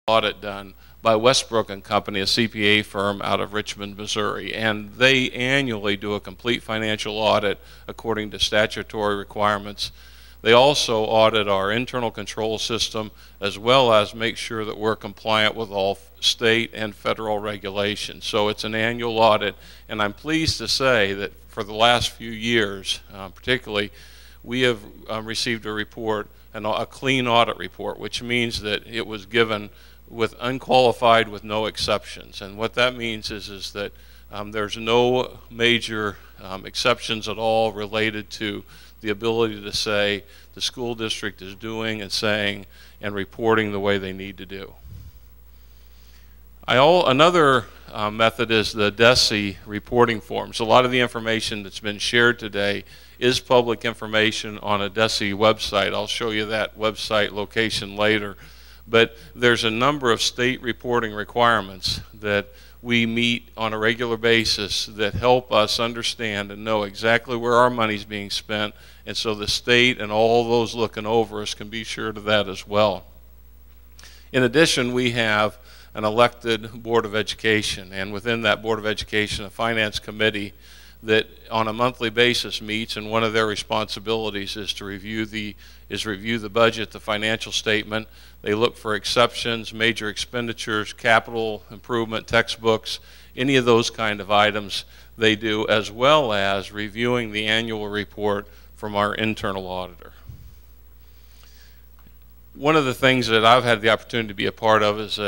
audit done by Westbrook and Company, a CPA firm out of Richmond, Missouri, and they annually do a complete financial audit according to statutory requirements. They also audit our internal control system as well as make sure that we're compliant with all state and federal regulations. So it's an annual audit, and I'm pleased to say that for the last few years, particularly, we have received a report, a clean audit report, which means that it was given with unqualified with no exceptions. And what that means is that there's no major exceptions at all related to the ability to say the school district is doing and saying and reporting the way they need to do. Another method is the DESE reporting forms. A lot of the information that's been shared today is public information on a DESE website. I'll show you that website location later. But there's a number of state reporting requirements that we meet on a regular basis that help us understand and know exactly where our money's being spent, and so the state and all those looking over us can be sure to that as well. In addition, we have an elected Board of Education, and within that Board of Education, a finance committee that on a monthly basis meets, and one of their responsibilities is to review the budget, the financial statement. They look for exceptions, major expenditures, capital improvement, textbooks, any of those kind of items they do, as well as reviewing the annual report from our internal auditor. One of the things that I've had the opportunity to be a part of is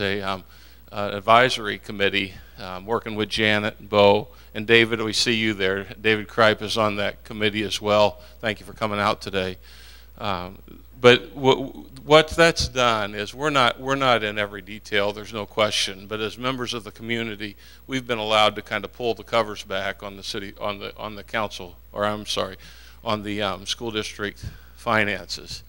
an advisory committee working with Janet, Bo, and David. We see you there. David Kripe is on that committee as well. Thank you for coming out today. But what that's done is we're not in every detail. There's no question. But as members of the community, we've been allowed to kind of pull the covers back on the city, on the council, or I'm sorry, on the school district finances.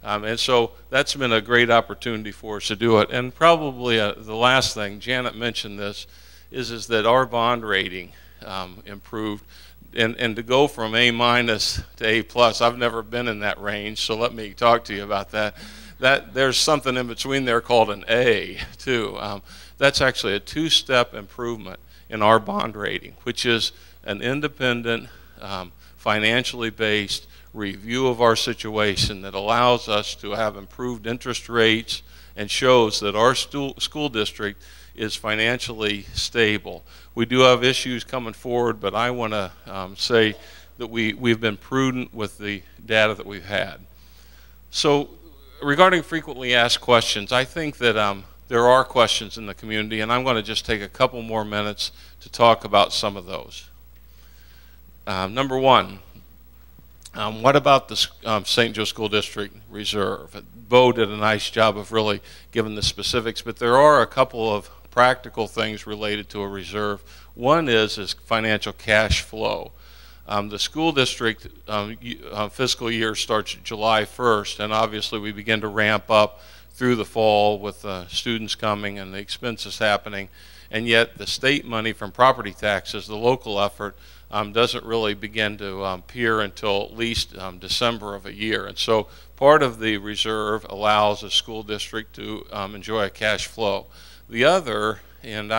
And so that's been a great opportunity for us to do it. And probably the last thing, Janet mentioned this, is that our bond rating improved. And to go from A- to A+, I've never been in that range, so let me talk to you about that. There's something in between there called an A, too. That's actually a two-step improvement in our bond rating, which is an independent, financially based review of our situation that allows us to have improved interest rates and shows that our school district is financially stable. We do have issues coming forward, but I want to say that we've been prudent with the data that we've had. So regarding frequently asked questions, I think that there are questions in the community, and I'm going to just take a couple more minutes to talk about some of those. Number one, what about the St. Joe School District Reserve? Bo did a nice job of really giving the specifics, but there are a couple of practical things related to a reserve. One is financial cash flow. The school district fiscal year starts July 1st, and obviously we begin to ramp up through the fall with students coming and the expenses happening, and yet the state money from property taxes, the local effort, doesn't really begin to appear until at least December of a year. And so part of the reserve allows a school district to enjoy a cash flow. The other, and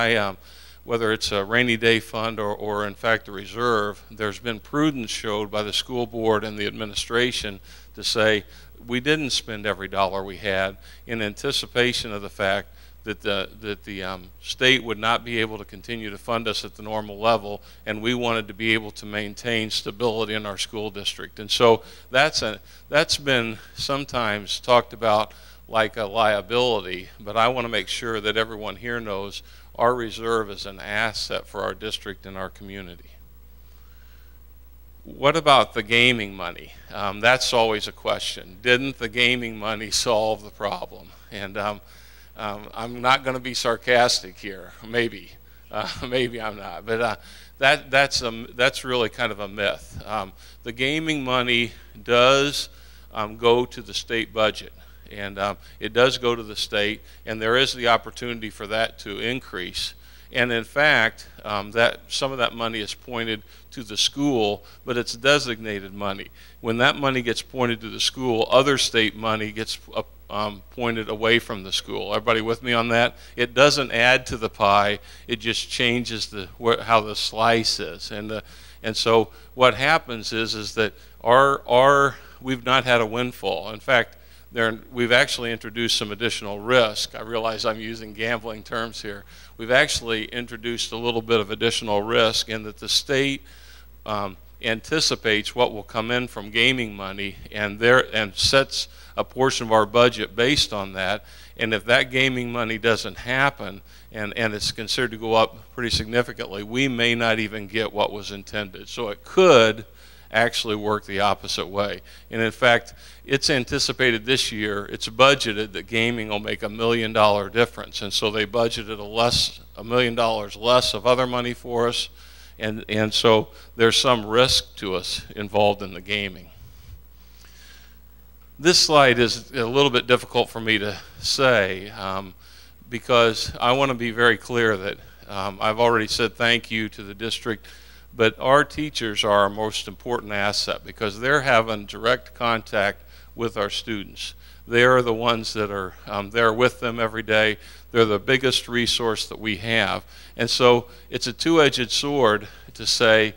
whether it's a rainy day fund or in fact a reserve, there's been prudence showed by the school board and the administration to say we didn't spend every dollar we had in anticipation of the fact that the state would not be able to continue to fund us at the normal level, and we wanted to be able to maintain stability in our school district. And so that's been sometimes talked about like a liability, but I want to make sure that everyone here knows our reserve is an asset for our district and our community. What about the gaming money? That's always a question. Didn't the gaming money solve the problem? And I'm not going to be sarcastic here. Maybe, maybe I'm not. But that's really kind of a myth. The gaming money does go to the state budget, and it does go to the state, and there is the opportunity for that to increase. And in fact, some of that money is pointed to the school, but it's designated money. When that money gets pointed to the school, other state money gets pointed away from the school. Everybody with me on that? It doesn't add to the pie. It just changes how the slice is. And so what happens is that we've not had a windfall. In fact, we've actually introduced some additional risk. I realize I'm using gambling terms here. We've actually introduced a little bit of additional risk in that the state anticipates what will come in from gaming money and sets a portion of our budget based on that. And if that gaming money doesn't happen and it's considered to go up pretty significantly, we may not even get what was intended. So it could actually work the opposite way. And in fact, it's anticipated this year, it's budgeted that gaming will make $1 million difference. And so they budgeted $1 million less of other money for us. And so there's some risk to us involved in the gaming. This slide is a little bit difficult for me to say because I want to be very clear that I've already said thank you to the district, but our teachers are our most important asset because they're having direct contact with our students. They are the ones that are there with them every day. They're the biggest resource that we have. And so it's a two-edged sword to say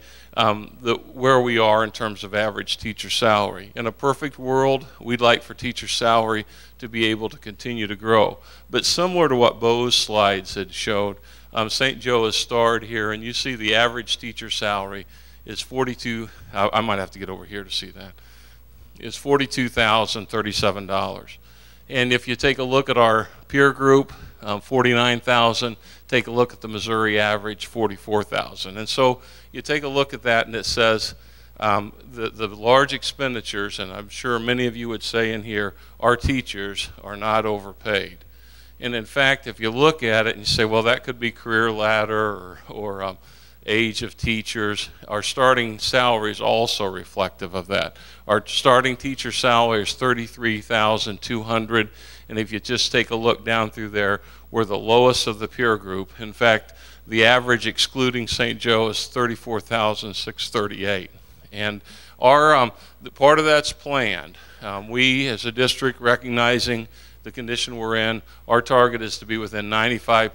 where we are in terms of average teacher salary. In a perfect world, we'd like for teacher salary to be able to continue to grow. But similar to what Bo's slides had showed, St. Joe is starred here, and you see the average teacher salary is I might have to get over here to see that. Is $42,037. And if you take a look at our peer group, $49,000, take a look at the Missouri average, $44,000. And so you take a look at that and it says the large expenditures, and I'm sure many of you would say in here, our teachers are not overpaid. And in fact, if you look at it and you say, well, that could be career ladder or age of teachers, our starting salary is also reflective of that. Our starting teacher salary is $33,200, and if you just take a look down through there, we're the lowest of the peer group. In fact, the average excluding St. Joe is $34,638. And part of that's planned. We as a district, recognizing the condition we're in, our target is to be within 95%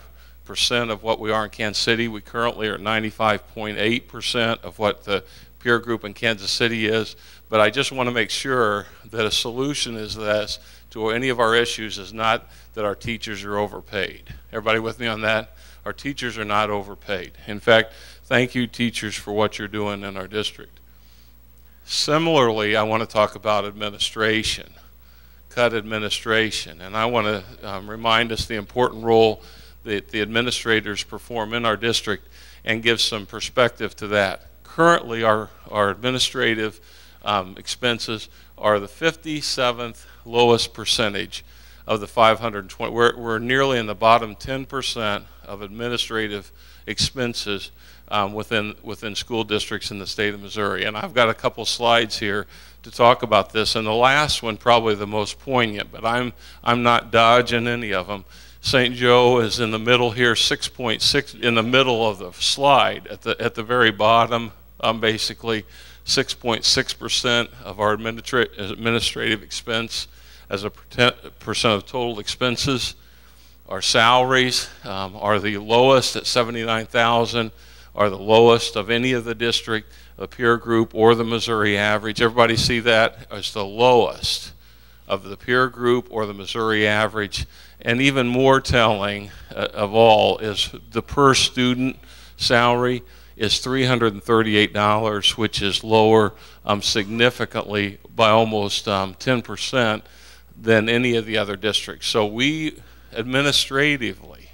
of what we are in Kansas City. We currently are at 95.8% of what the peer group in Kansas City is. But I just want to make sure that a solution is this to any of our issues is not that our teachers are overpaid. Everybody with me on that? Our teachers are not overpaid. In fact, thank you, teachers, for what you're doing in our district. Similarly, I want to talk about administration, cut administration. And I want to remind us the important role that the administrators perform in our district and give some perspective to that. Currently, our administrative expenses are the 57th lowest percentage of the 520. We're nearly in the bottom 10% of administrative expenses within school districts in the state of Missouri. And I've got a couple slides here to talk about this. And the last one, probably the most poignant, but I'm not dodging any of them. St. Joe is in the middle here, 6.6 in the middle of the slide at the very bottom. Basically, 6.6% of our administrative expense as a percent of total expenses. Our salaries are the lowest at $79,000, are the lowest of any of the district, the peer group, or the Missouri average. Everybody see that as the lowest of the peer group or the Missouri average. And even more telling of all is the per student salary is $338, which is lower significantly by almost 10% than any of the other districts. So we administratively,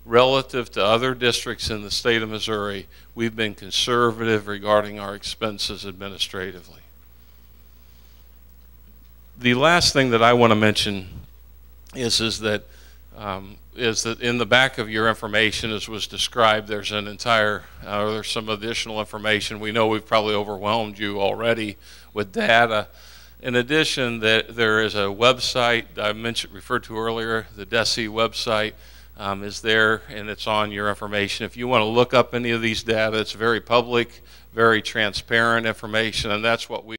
relative to other districts in the state of Missouri, we've been conservative regarding our expenses administratively. The last thing that I want to mention is that in the back of your information, as was described, there's there's some additional information. We know we've probably overwhelmed you already with data. In addition, there is a website I referred to earlier. The DESE website is there, and it's on your information. If you want to look up any of these data, it's very public, very transparent information, and that's what we